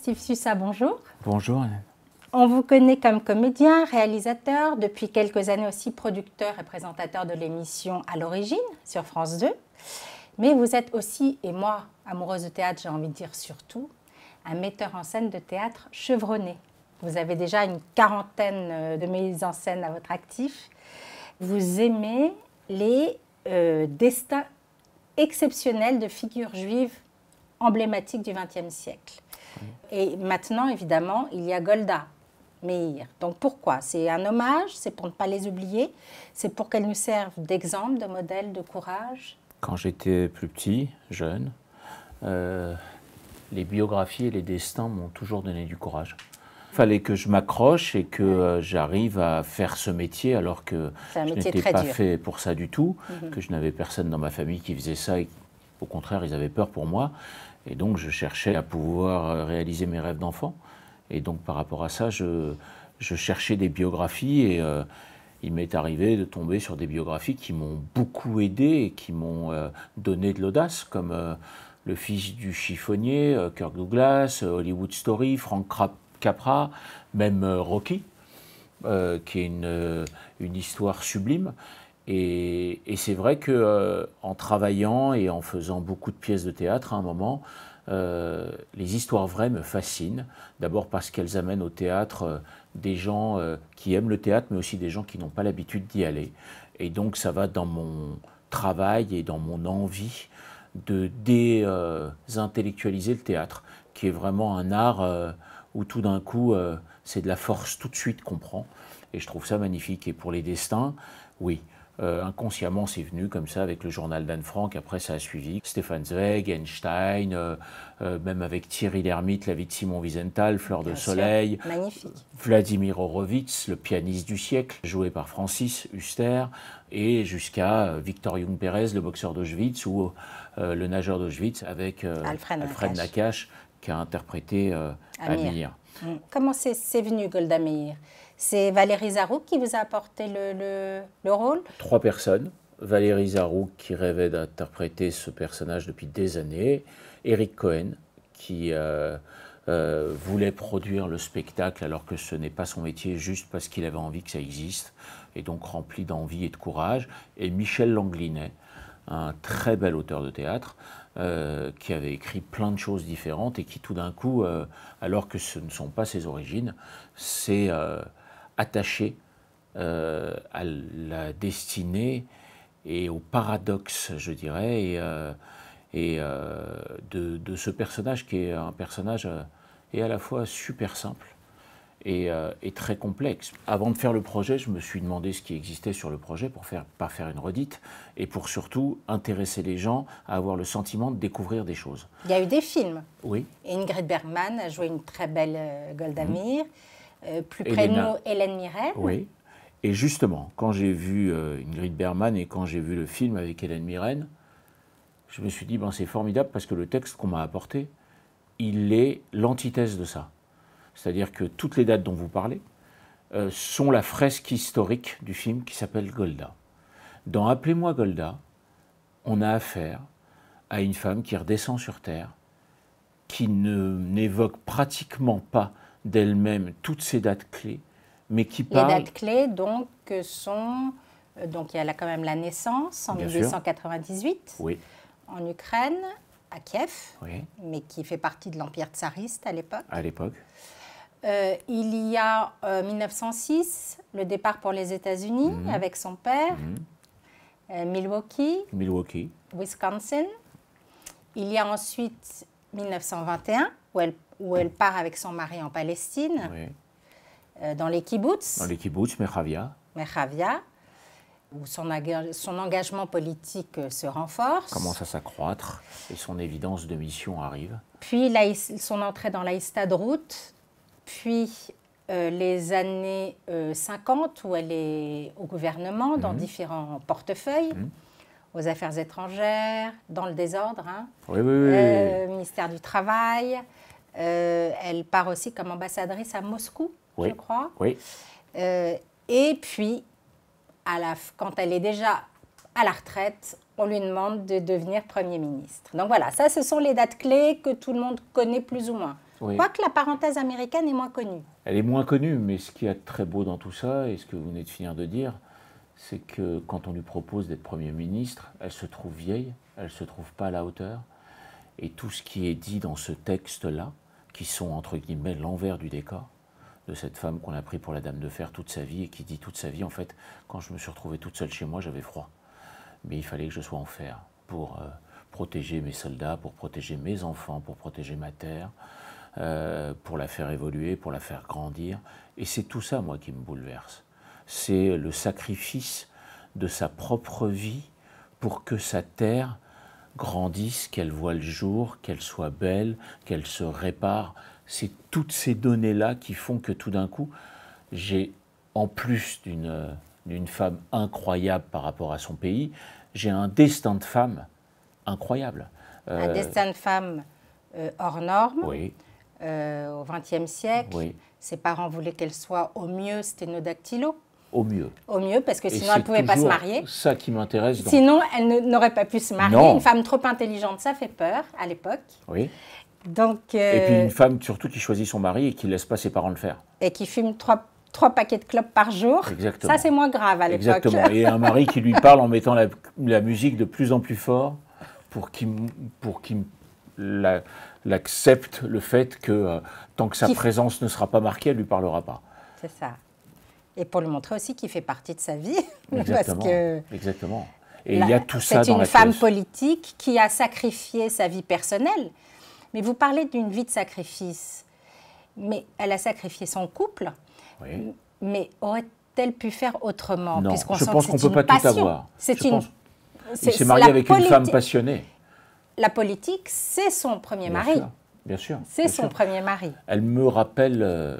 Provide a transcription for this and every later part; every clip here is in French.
Steve Sussa, bonjour. Bonjour. On vous connaît comme comédien, réalisateur, depuis quelques années aussi producteur et présentateur de l'émission À l'origine sur France 2. Mais vous êtes aussi, et moi, amoureuse de théâtre, j'ai envie de dire surtout, un metteur en scène de théâtre chevronné. Vous avez déjà une quarantaine de mises en scène à votre actif. Vous aimez les destins exceptionnels de figures juives emblématiques du XXe siècle. Et maintenant, évidemment, il y a Golda Meir. Donc pourquoi? C'est un hommage, c'est pour ne pas les oublier, c'est pour qu'elles nous servent d'exemple, de modèle, de courage. Quand j'étais plus petit, jeune, les biographies et les destins m'ont toujours donné du courage. Il fallait que je m'accroche et que j'arrive à faire ce métier alors que je n'étais pas fait pour ça du tout, que je n'avais personne dans ma famille qui faisait ça et au contraire, ils avaient peur pour moi. Et donc, je cherchais à pouvoir réaliser mes rêves d'enfant. Et donc, par rapport à ça, je cherchais des biographies et il m'est arrivé de tomber sur des biographies qui m'ont beaucoup aidé et qui m'ont donné de l'audace, comme Le fils du chiffonnier, Kirk Douglas, Hollywood Story, Frank Capra, même Rocky, qui est une histoire sublime. Et c'est vrai qu'en travaillant et en faisant beaucoup de pièces de théâtre, à un moment, les histoires vraies me fascinent. D'abord parce qu'elles amènent au théâtre des gens qui aiment le théâtre, mais aussi des gens qui n'ont pas l'habitude d'y aller. Et donc ça va dans mon travail et dans mon envie de désintellectualiser le théâtre, qui est vraiment un art où tout d'un coup, c'est de la force tout de suite qu'on prend. Et je trouve ça magnifique. Et pour les destins, oui. Inconsciemment, c'est venu comme ça avec le journal d'Anne Frank. Après, ça a suivi Stefan Zweig, Einstein, même avec Thierry Lhermitte, La vie de Simon Wiesenthal, Fleur de Soleil, Vladimir Horowitz, le pianiste du siècle, joué par Francis Huster, et jusqu'à Victor Young Pérez, le boxeur d'Auschwitz, ou le nageur d'Auschwitz avec Alfred Nakache, qui a interprété Amir. Comment c'est venu, Golda Meir? C'est Valérie Zarouk qui vous a apporté le rôle? 3 personnes. Valérie Zarouk qui rêvait d'interpréter ce personnage depuis des années. Eric Cohen qui voulait produire le spectacle alors que ce n'est pas son métier, juste parce qu'il avait envie que ça existe, et donc rempli d'envie et de courage. Et Michel Langlinet, un très bel auteur de théâtre, qui avait écrit plein de choses différentes et qui tout d'un coup, alors que ce ne sont pas ses origines, s'est attaché à la destinée et au paradoxe, je dirais, de ce personnage qui est un personnage et à la fois super simple et très complexe. Avant de faire le projet, je me suis demandé ce qui existait sur le projet pour pas faire une redite et pour surtout intéresser les gens à avoir le sentiment de découvrir des choses. Il y a eu des films. Oui. Ingrid Bergman a joué une très belle Golda Meir. Plus près de nous, Hélène Mirren. Oui. Et justement, quand j'ai vu Ingrid Bergman et quand j'ai vu le film avec Hélène Mirren, je me suis dit, ben, c'est formidable parce que le texte qu'on m'a apporté, il est l'antithèse de ça. C'est-à-dire que toutes les dates dont vous parlez sont la fresque historique du film qui s'appelle Golda. Dans Appelez-moi Golda, on a affaire à une femme qui redescend sur Terre, qui n'évoque pratiquement pas d'elle-même toutes ces dates clés, mais qui parle... Les dates clés, donc, sont... Donc, il y a là quand même la naissance, en 1898, oui. En Ukraine, à Kiev, oui. Mais qui fait partie de l'Empire tsariste à l'époque. À l'époque. Il y a 1906, le départ pour les États-Unis avec son père, Milwaukee, Wisconsin. Il y a ensuite 1921, où elle part avec son mari en Palestine, oui. Dans les kibbutz. Dans les kibbutz, Merhavia, où son engagement politique se renforce. Commence à s'accroître et son évidence de mission arrive. Puis son entrée dans la Histadrout, puis les années 50 où elle est au gouvernement, dans différents portefeuilles, aux affaires étrangères, dans le désordre, oui. Ministère du Travail. Elle part aussi comme ambassadrice à Moscou, je crois. Oui. Et puis, quand elle est déjà à la retraite, on lui demande de devenir Premier ministre. Donc voilà, ça, ce sont les dates clés que tout le monde connaît plus ou moins. Oui. Quoique la parenthèse américaine est moins connue. Elle est moins connue, mais ce qui est très beau dans tout ça, et ce que vous venez de finir de dire, c'est que quand on lui propose d'être Premier ministre, elle se trouve vieille, elle ne se trouve pas à la hauteur. Et tout ce qui est dit dans ce texte-là, qui sont entre guillemets l'envers du décor, de cette femme qu'on a pris pour la dame de fer toute sa vie, et qui dit toute sa vie, en fait, quand je me suis retrouvée toute seule chez moi, j'avais froid. Mais il fallait que je sois en fer pour protéger mes soldats, pour protéger mes enfants, pour protéger ma terre, pour la faire évoluer, pour la faire grandir. Et c'est tout ça, moi, qui me bouleverse. C'est le sacrifice de sa propre vie pour que sa terre grandisse, qu'elle voie le jour, qu'elle soit belle, qu'elle se répare. C'est toutes ces données-là qui font que tout d'un coup, j'ai, en plus d'une femme incroyable par rapport à son pays, j'ai un destin de femme incroyable. Un destin de femme hors norme. Oui. Au XXe siècle, oui. Ses parents voulaient qu'elle soit au mieux sténodactylo. Au mieux. Au mieux, parce que sinon elle ne pouvait pas se marier. C'est ça qui m'intéresse. Sinon, elle n'aurait pas pu se marier. Non. Une femme trop intelligente, ça fait peur à l'époque. Oui. Donc, et puis une femme surtout qui choisit son mari et qui ne laisse pas ses parents le faire. Et qui fume trois paquets de clopes par jour. Exactement. Ça, c'est moins grave à l'époque. Exactement. Et un mari qui lui parle en mettant la musique de plus en plus fort pour qu'il l'accepte le fait que tant que sa présence ne sera pas marquée, elle ne lui parlera pas. C'est ça. Et pour lui montrer aussi qu'il fait partie de sa vie. Exactement. Parce que exactement. Et il y a tout ça dans la pièce. C'est une femme politique qui a sacrifié sa vie personnelle. Mais vous parlez d'une vie de sacrifice. Mais elle a sacrifié son couple. Oui. Mais aurait-elle pu faire autrement? Non, je pense qu'on ne peut pas tout avoir. Il s'est marié avec une femme passionnée. La politique, c'est son premier mari. Bien sûr. C'est son premier mari. Elle me rappelle,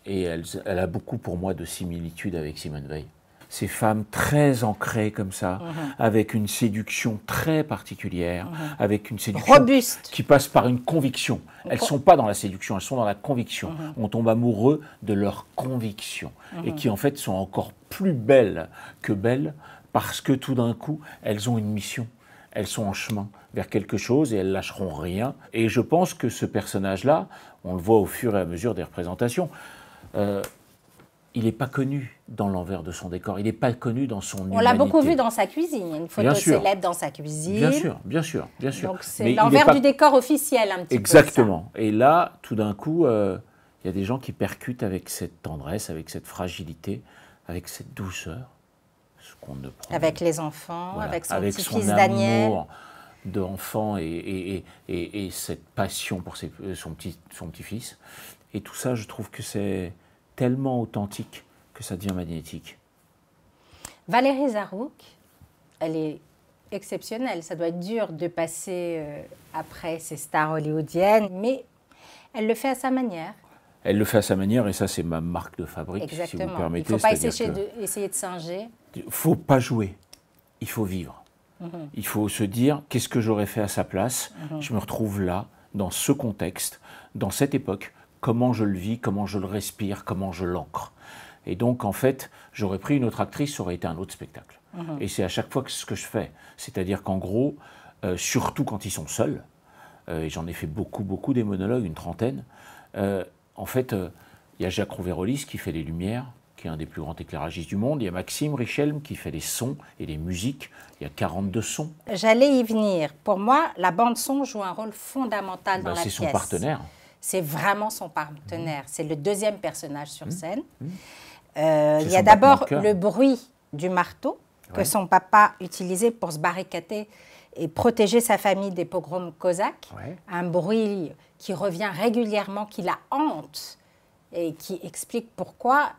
et elle a beaucoup pour moi de similitudes avec Simone Veil. Ces femmes très ancrées comme ça, avec une séduction très particulière, avec une séduction robuste, qui passe par une conviction. Elles ne sont pas dans la séduction, elles sont dans la conviction. On tombe amoureux de leur conviction et qui en fait sont encore plus belles que belles parce que tout d'un coup, elles ont une mission. Elles sont en chemin vers quelque chose et elles lâcheront rien. Et je pense que ce personnage-là, on le voit au fur et à mesure des représentations, il n'est pas connu dans l'envers de son décor, il n'est pas connu dans son humanité. On l'a beaucoup vu dans sa cuisine, il y a une photo célèbre dans sa cuisine. Bien sûr, bien sûr, bien sûr. Donc c'est l'envers du décor officiel un petit peu. Exactement. Et là, tout d'un coup, il y a des gens qui percutent avec cette tendresse, avec cette fragilité, avec cette douceur. Ce qu'on ne prend avec les enfants, voilà, avec son petit-fils Daniel. Daniel. Amour d'enfant et cette passion pour son petit-fils. Et tout ça, je trouve que c'est tellement authentique que ça devient magnétique. Valérie Zarouk, elle est exceptionnelle. Ça doit être dur de passer après ces stars hollywoodiennes, mais elle le fait à sa manière. Elle le fait à sa manière et ça, c'est ma marque de fabrique, exactement. Si vous permettez. Il ne faut pas essayer de singer. Il ne faut pas jouer, il faut vivre. Il faut se dire, qu'est-ce que j'aurais fait à sa place? Je me retrouve là, dans ce contexte, dans cette époque. Comment je le vis, comment je le respire, comment je l'ancre. Et donc, en fait, j'aurais pris une autre actrice, ça aurait été un autre spectacle. Et c'est à chaque fois ce que je fais. C'est-à-dire qu'en gros, surtout quand ils sont seuls, et j'en ai fait beaucoup des monologues, une trentaine, en fait, il y a Jacques Rouvérolis qui fait les lumières, qui est un des plus grands éclairagistes du monde. Il y a Maxime Richelme qui fait les sons et les musiques. Il y a 42 sons. J'allais y venir. Pour moi, la bande-son joue un rôle fondamental dans la pièce. C'est son partenaire. C'est vraiment son partenaire. C'est le deuxième personnage sur scène. Il y a d'abord le bruit du marteau que son papa utilisait pour se barricader et protéger sa famille des pogroms cosaques. Un bruit qui revient régulièrement, qui la hante et qui explique pourquoi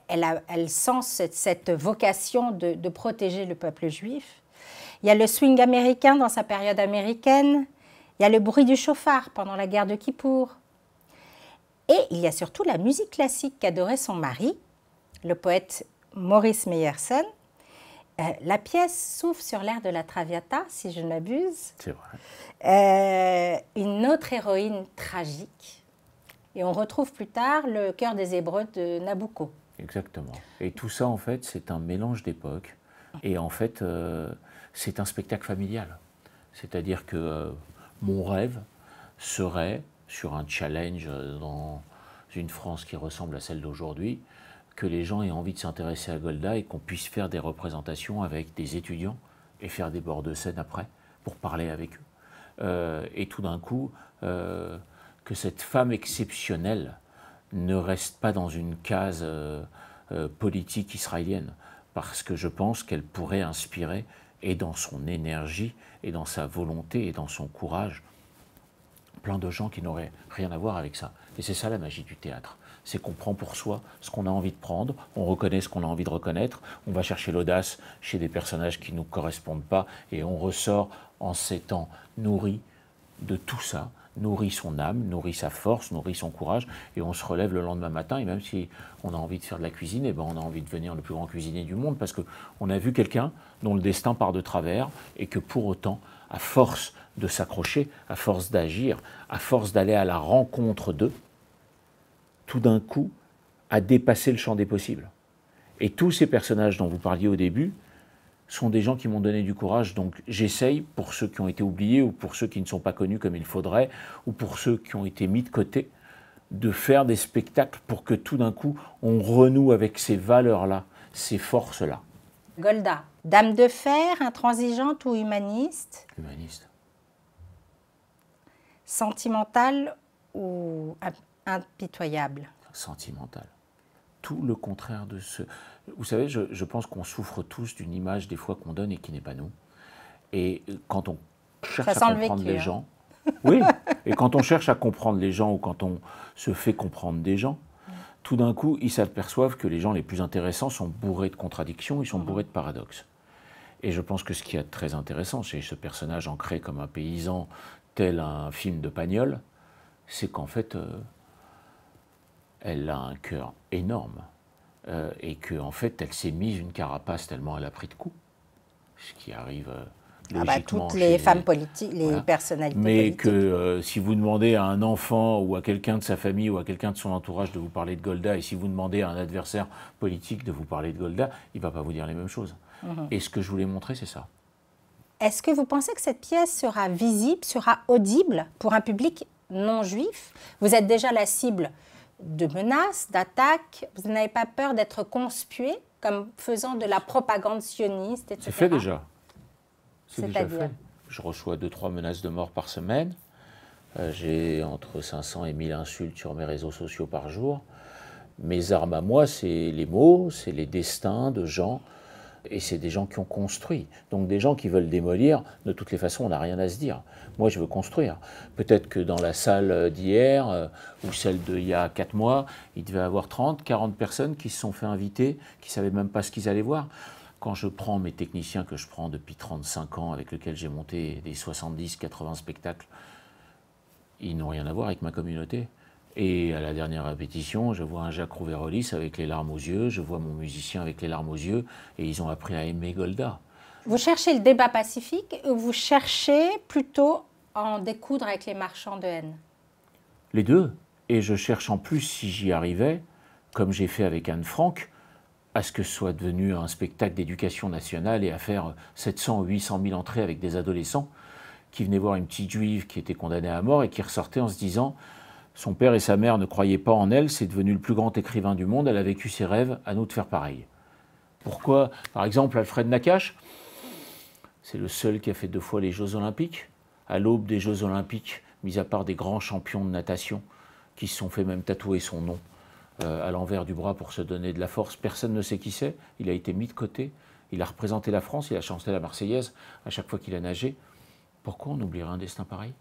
elle sent cette vocation de protéger le peuple juif. Il y a le swing américain dans sa période américaine. Il y a le bruit du chauffard pendant la guerre de Kippour. Et il y a surtout la musique classique qu'adorait son mari, le poète Maurice Meyerson. La pièce s'ouvre sur l'air de la Traviata, si je ne m'abuse. C'est vrai. Une autre héroïne tragique. Et on retrouve plus tard le Chœur des Hébreux de Nabucco. Exactement. Et tout ça, en fait, c'est un mélange d'époques. Et en fait, c'est un spectacle familial. C'est-à-dire que mon rêve serait sur un challenge dans une France qui ressemble à celle d'aujourd'hui, que les gens aient envie de s'intéresser à Golda et qu'on puisse faire des représentations avec des étudiants et faire des bords de scène après pour parler avec eux. Et tout d'un coup, que cette femme exceptionnelle ne reste pas dans une case politique israélienne, parce que je pense qu'elle pourrait inspirer, et dans son énergie, et dans sa volonté, et dans son courage, plein de gens qui n'auraient rien à voir avec ça. Et c'est ça la magie du théâtre. C'est qu'on prend pour soi ce qu'on a envie de prendre, on reconnaît ce qu'on a envie de reconnaître, on va chercher l'audace chez des personnages qui ne nous correspondent pas, et on ressort en s'étant nourri de tout ça, nourrit son âme, nourrit sa force, nourrit son courage, et on se relève le lendemain matin, et même si on a envie de faire de la cuisine, et ben on a envie de devenir le plus grand cuisinier du monde, parce qu'on a vu quelqu'un dont le destin part de travers, et que pour autant, à force de s'accrocher, à force d'agir, à force d'aller à la rencontre d'eux, tout d'un coup, a dépassé le champ des possibles. Et tous ces personnages dont vous parliez au début, sont des gens qui m'ont donné du courage, donc j'essaye, pour ceux qui ont été oubliés, ou pour ceux qui ne sont pas connus comme il faudrait, ou pour ceux qui ont été mis de côté, de faire des spectacles pour que tout d'un coup, on renoue avec ces valeurs-là, ces forces-là. Golda, dame de fer, intransigeante ou humaniste? Humaniste. Sentimentale ou impitoyable? Sentimentale. Tout le contraire de ce... Vous savez, je pense qu'on souffre tous d'une image des fois qu'on donne et qui n'est pas nous. Et quand on cherche à comprendre les gens... Oui, et quand on cherche à comprendre les gens ou quand on se fait comprendre des gens, tout d'un coup, ils s'aperçoivent que les gens les plus intéressants sont bourrés de contradictions, ils sont bourrés de paradoxes. Et je pense que ce qui est très intéressant chez ce personnage ancré comme un paysan, tel un film de Pagnol, c'est qu'en fait... elle a un cœur énorme et qu'en fait, elle s'est mise une carapace tellement elle a pris de coups, ce qui arrive logiquement. Toutes les femmes politiques, les personnalités mais politiques. Mais que si vous demandez à un enfant ou à quelqu'un de sa famille ou à quelqu'un de son entourage de vous parler de Golda, et si vous demandez à un adversaire politique de vous parler de Golda, il ne va pas vous dire les mêmes choses. Et ce que je voulais montrer, c'est ça. Est-ce que vous pensez que cette pièce sera visible, sera audible pour un public non juif? Vous êtes déjà la cible de menaces, d'attaques. Vous n'avez pas peur d'être conspué comme faisant de la propagande sioniste, etc. C'est fait déjà. C'est déjà fait. Je reçois 2-3 menaces de mort par semaine. J'ai entre 500 et 1000 insultes sur mes réseaux sociaux par jour. Mes armes à moi, c'est les mots, c'est les destins de gens. Et c'est des gens qui ont construit. Donc des gens qui veulent démolir, de toutes les façons, on n'a rien à se dire. Moi, je veux construire. Peut-être que dans la salle d'hier, ou celle d'il y a 4 mois, il devait y avoir 30, 40 personnes qui se sont fait inviter, qui ne savaient même pas ce qu'ils allaient voir. Quand je prends mes techniciens que je prends depuis 35 ans, avec lesquels j'ai monté des 70, 80 spectacles, ils n'ont rien à voir avec ma communauté. Et à la dernière répétition, je vois un Jacques Rouvérolis avec les larmes aux yeux, je vois mon musicien avec les larmes aux yeux, et ils ont appris à aimer Golda. Vous cherchez le débat pacifique ou vous cherchez plutôt à en découdre avec les marchands de haine? Les deux. Et je cherche en plus, si j'y arrivais, comme j'ai fait avec Anne Frank, à ce que ce soit devenu un spectacle d'éducation nationale et à faire 700 ou 800 000 entrées avec des adolescents qui venaient voir une petite juive qui était condamnée à mort et qui ressortait en se disant... Son père et sa mère ne croyaient pas en elle, c'est devenu le plus grand écrivain du monde, elle a vécu ses rêves, à nous de faire pareil. Pourquoi? Par exemple, Alfred Nakache, c'est le seul qui a fait 2 fois les Jeux Olympiques. À l'aube des Jeux Olympiques, mis à part des grands champions de natation, qui se sont fait même tatouer son nom à l'envers du bras pour se donner de la force, personne ne sait qui c'est, il a été mis de côté, il a représenté la France, il a chanté la Marseillaise à chaque fois qu'il a nagé. Pourquoi on oublierait un destin pareil?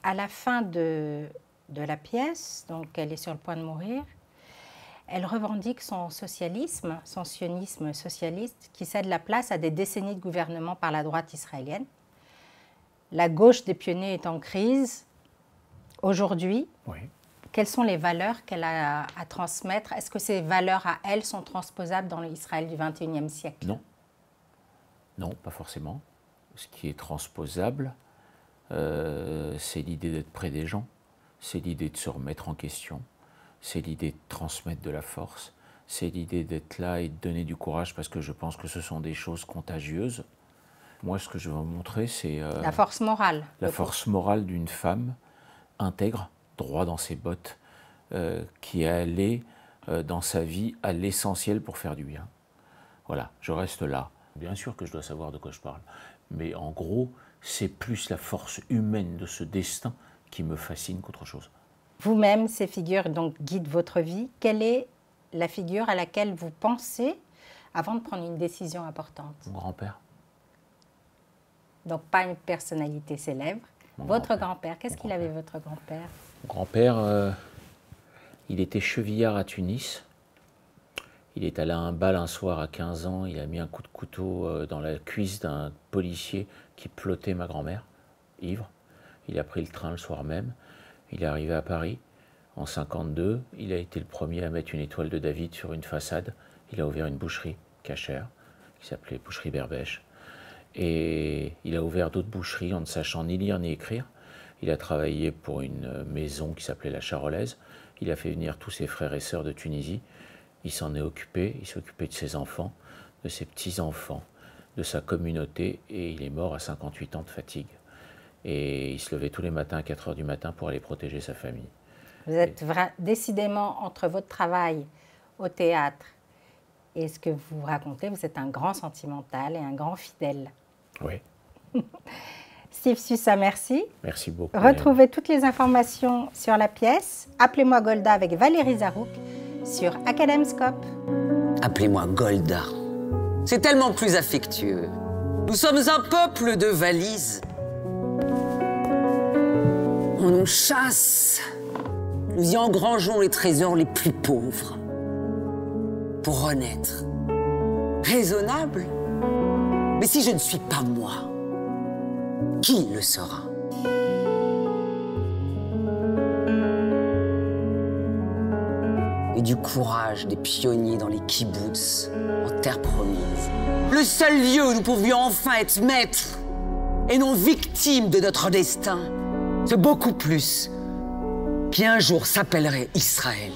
À la fin de la pièce, donc elle est sur le point de mourir, elle revendique son socialisme, son sionisme socialiste, qui cède la place à des décennies de gouvernement par la droite israélienne. La gauche des pionniers est en crise. Aujourd'hui, oui. Quelles sont les valeurs qu'elle a à transmettre? Est-ce que ces valeurs à elle sont transposables dans l'Israël du XXIe siècle? Non. Non, pas forcément. Ce qui est transposable, c'est l'idée d'être près des gens. C'est l'idée de se remettre en question, c'est l'idée de transmettre de la force, c'est l'idée d'être là et de donner du courage parce que je pense que ce sont des choses contagieuses. Moi, ce que je veux montrer, c'est... la force morale. La force morale d'une femme intègre, droit dans ses bottes, qui est allé dans sa vie à l'essentiel pour faire du bien. Voilà, je reste là. Bien sûr que je dois savoir de quoi je parle, mais en gros, c'est plus la force humaine de ce destin qui me fascine qu'autre chose. Vous-même, ces figures donc guident votre vie. Quelle est la figure à laquelle vous pensez avant de prendre une décision importante? Mon grand-père. Donc pas une personnalité célèbre. Votre grand-père, qu'est-ce qu'il avait, votre grand-père? Mon grand-père, il était chevillard à Tunis. Il est allé à un bal un soir à 15 ans, il a mis un coup de couteau dans la cuisse d'un policier qui plottait ma grand-mère, ivre. Il a pris le train le soir même. Il est arrivé à Paris en 52. Il a été le premier à mettre une étoile de David sur une façade. Il a ouvert une boucherie cachère qui s'appelait Boucherie Berbèche. Et il a ouvert d'autres boucheries en ne sachant ni lire ni écrire. Il a travaillé pour une maison qui s'appelait La Charolaise. Il a fait venir tous ses frères et sœurs de Tunisie. Il s'en est occupé. Il s'est occupé de ses enfants, de ses petits-enfants, de sa communauté. Et il est mort à 58 ans de fatigue. Et il se levait tous les matins à 4 h du matin pour aller protéger sa famille. Vous êtes décidément, entre votre travail au théâtre et ce que vous racontez, vous êtes un grand sentimental et un grand fidèle. Oui. Steve Sussa, merci. Merci beaucoup. Retrouvez toutes les informations sur la pièce « Appelez-moi Golda » avec Valérie Zarouk sur Academscope. Appelez-moi Golda. C'est tellement plus affectueux. Nous sommes un peuple de valises. On nous chasse. Nous y engrangeons les trésors les plus pauvres. Pour renaître. Raisonnable. Mais si je ne suis pas moi, qui le sera? Et du courage des pionniers dans les kibboutz, en terre promise. Le seul lieu où nous pouvions enfin être maîtres et non victimes de notre destin. C'est beaucoup plus qui un jour s'appellerait Israël.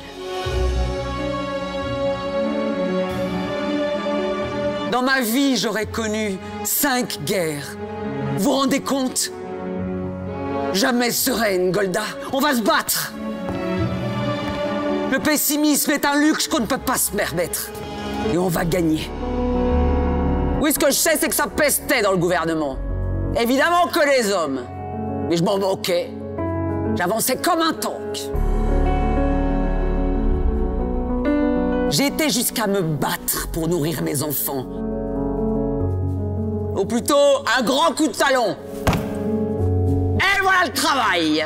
Dans ma vie, j'aurais connu 5 guerres. Vous vous rendez compte? Jamais sereine, Golda. On va se battre. Le pessimisme est un luxe qu'on ne peut pas se permettre. Et on va gagner. Oui, ce que je sais, c'est que ça pestait dans le gouvernement. Évidemment que les hommes. Mais je m'en moquais. J'avançais comme un tank. J'ai été jusqu'à me battre pour nourrir mes enfants. Ou plutôt, un grand coup de talon. Et voilà le travail.